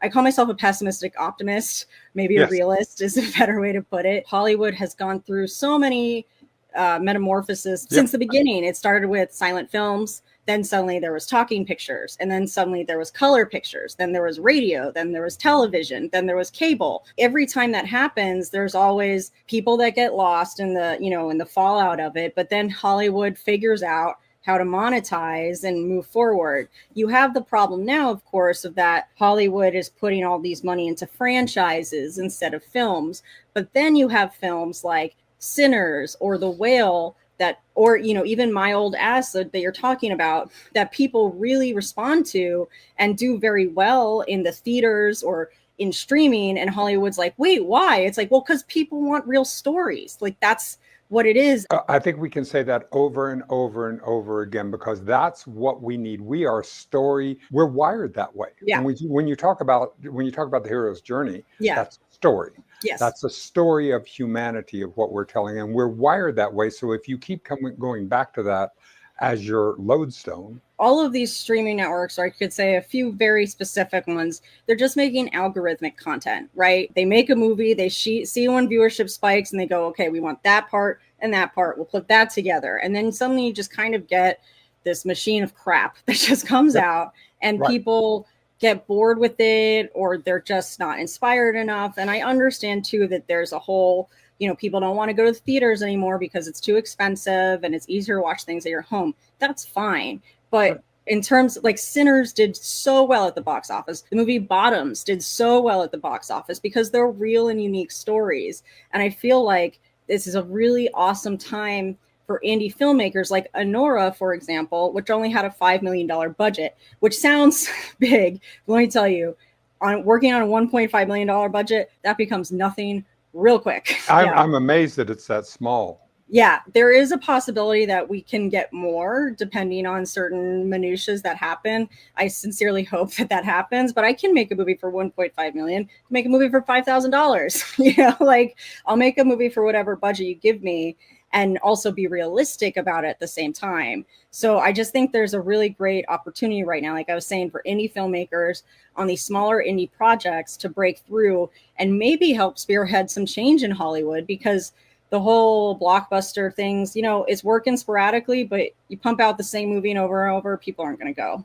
I call myself a pessimistic optimist. Maybe a Yes. realist is a better way to put it. Hollywood has gone through so many metamorphoses since Yep. the beginning. It started with silent films. Then suddenly there was talking pictures, and then suddenly there was color pictures, then there was radio, then there was television, then there was cable. Every time that happens, there's always people that get lost in the fallout of it, but then Hollywood figures out how to monetize and move forward. You have the problem now, of course, of that Hollywood is putting all these money into franchises instead of films. But then you have films like Sinners or The Whale that, or even My Old Ass that you're talking about, that people really respond to and do very well in the theaters or in streaming. And Hollywood's like, wait, why? It's like, well, because people want real stories. Like, that's what it is. I think we can say that over and over and over again because that's what we need. We are story. We're wired that way. Yeah. When you talk about the hero's journey, Yeah. that's story. Yes. That's a story of humanity of what we're telling, and we're wired that way. So if you keep going back to that as your lodestone, all of these streaming networks, or I could say a few very specific ones, they're just making algorithmic content, right? They make a movie, they see when viewership spikes, and they go, okay, we want that part and that part. We'll put that together. And then suddenly you just kind of get this machine of crap that just comes out, and people get bored with it, or they're just not inspired enough. And I understand, too, that there's a whole people don't want to go to the theaters anymore because it's too expensive and it's easier to watch things at your home. That's fine. But in terms like Sinners did so well at the box office. The movie Bottoms did so well at the box office because they're real and unique stories. And I feel like this is a really awesome time for indie filmmakers like Anora, for example, which only had a $5 million budget, which sounds big. Let me tell you, working on a $1.5 million budget, that becomes nothing real quick. I'm amazed that it's that small. Yeah, there is a possibility that we can get more depending on certain minutiae that happen. I sincerely hope that happens, but I can make a movie for 1.5 million, make a movie for $5,000. Like I'll make a movie for whatever budget you give me and also be realistic about it at the same time. So I just think there's a really great opportunity right now, like I was saying, for indie filmmakers on these smaller indie projects to break through and maybe help spearhead some change in Hollywood, because the whole blockbuster things, it's working sporadically, but you pump out the same movie and over, people aren't going to go.